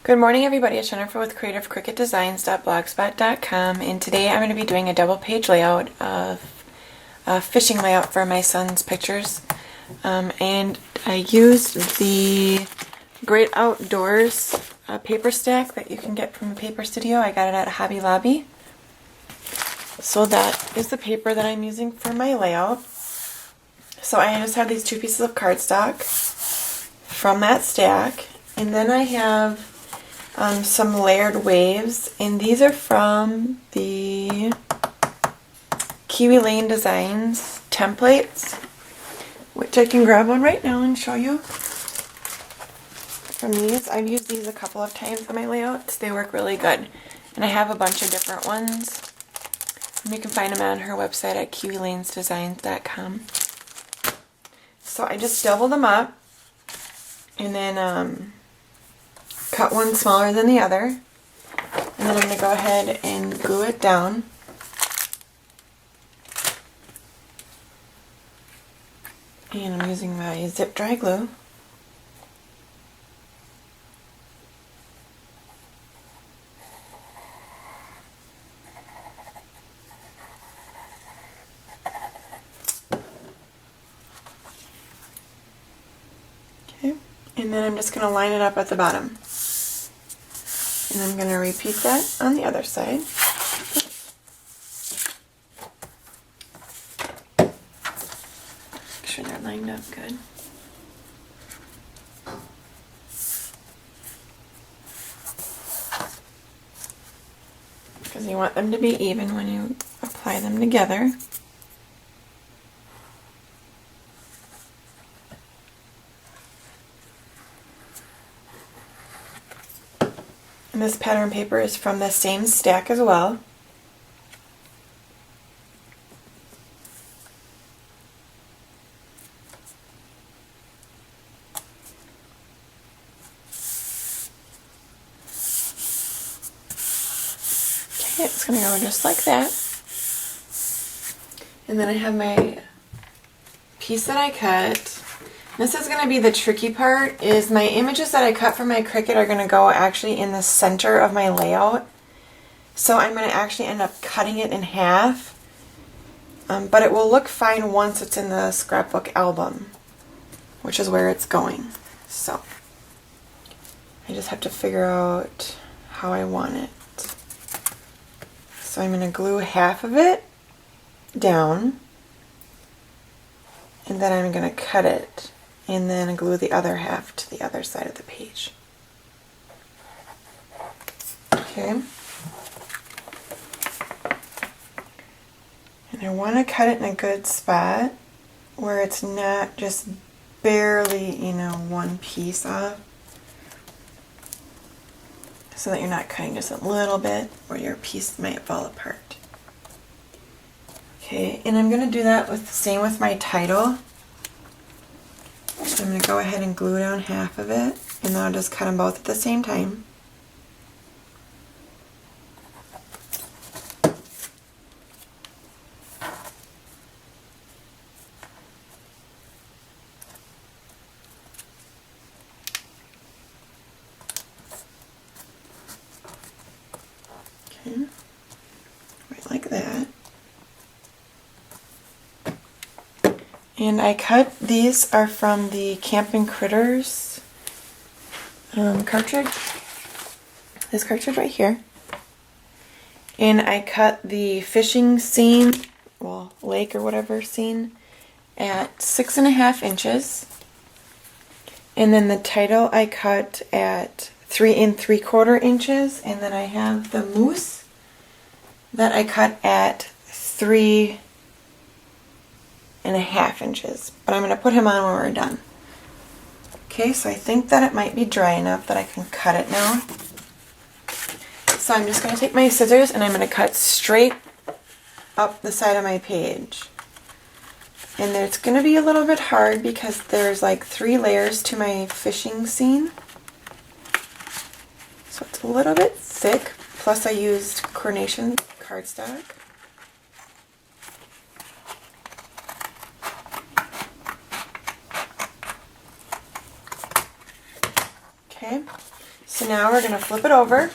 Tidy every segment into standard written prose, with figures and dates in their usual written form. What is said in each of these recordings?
Good morning everybody, it's Jennifer with creativecricketdesigns.blogspot.com, and today I'm going to be doing a double page layout of a fishing layout for my son's pictures. And I used the Great Outdoors paper stack that you can get from the paper studio. I got it at Hobby Lobby. So that is the paper that I'm using for my layout. So I just have these two pieces of cardstock from that stack, and then I have some layered waves, and these are from the Kiwi Lane Designs templates, which I can grab one right now and show you. From these, I've used these a couple of times in my layouts. They work really good, and I have a bunch of different ones. And you can find them on her website at kiwilanesdesigns.com. So I just double them up, and then cut one smaller than the other, and then I'm going to go ahead and glue it down. And I'm using my zip dry glue. Okay, and then I'm just going to line it up at the bottom. And I'm going to repeat that on the other side. Make sure they're lined up good. Because you want them to be even when you apply them together. And this pattern paper is from the same stack as well. Okay, it's going to go just like that. And then I have my piece that I cut. This is going to be the tricky part, is my images that I cut from my Cricut are going to go actually in the center of my layout. So I'm going to actually end up cutting it in half. But it will look fine once it's in the scrapbook album, which is where it's going. So I just have to figure out how I want it. So I'm going to glue half of it down, and then I'm going to cut it, and then glue the other half to the other side of the page. Okay. And I want to cut it in a good spot where it's not just barely, one piece off. So that you're not cutting just a little bit where your piece might fall apart. Okay, and I'm going to do that with the same with my title. So I'm going to go ahead and glue down half of it, and then I'll just cut them both at the same time. Okay, right like that. And I cut, these are from the Campin Critters cartridge. This cartridge right here. And I cut the fishing scene, well, lake or whatever scene, at 6.5 inches. And then the title I cut at 3 3/4 inches. And then I have the moose that I cut at 3.5 inches, but I'm going to put him on when we're done. Okay, so I think that it might be dry enough that I can cut it now. So I'm just going to take my scissors and I'm going to cut straight up the side of my page. And it's going to be a little bit hard because there's like 3 layers to my fishing scene. So it's a little bit thick, plus I used coordination cardstock. Okay, So now we're going to flip it over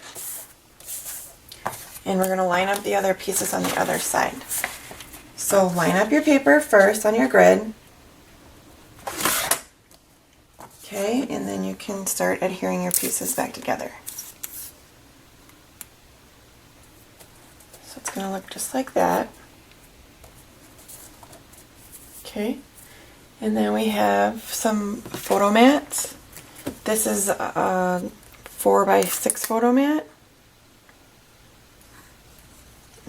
and we're going to line up the other pieces on the other side. So line up your paper first on your grid. Okay, and then you can start adhering your pieces back together. So it's going to look just like that. Okay, and then we have some photo mats. This is a 4x6 photo mat.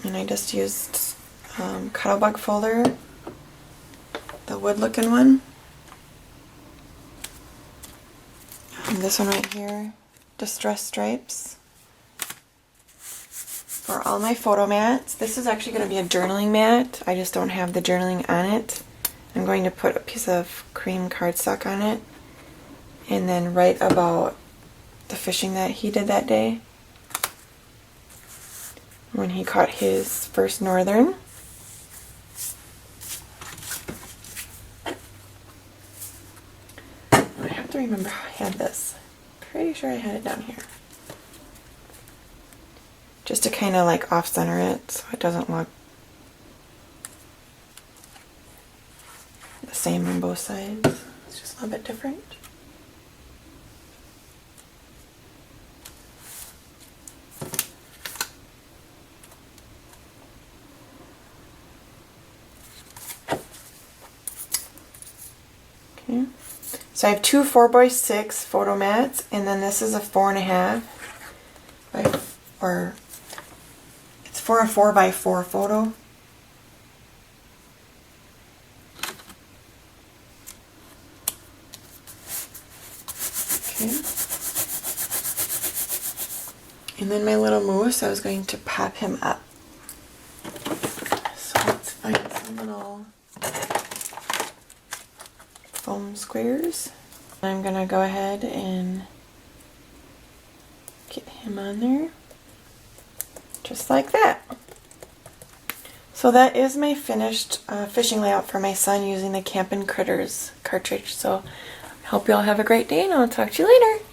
And I just used Cuttlebug folder, the wood looking one. And this one right here, Distress Stripes. For all my photo mats, this is actually going to be a journaling mat. I just don't have the journaling on it. I'm going to put a piece of cream cardstock on it and then write about the fishing that he did that day when he caught his first northern. I have to remember how I had this. Pretty sure I had it down here. Just to kind of like off-center it so it doesn't look the same on both sides. It's just a little bit different. Okay. So I have two 4x6 photo mats, and then this is a 4.5 or it's for a 4x4 photo. Okay. And then my little moose, I was going to pop him up. So let's find some little foam squares. I'm gonna go ahead and get him on there just like that. So that is my finished fishing layout for my son using the Campin Critters cartridge. So I hope you all have a great day and I'll talk to you later.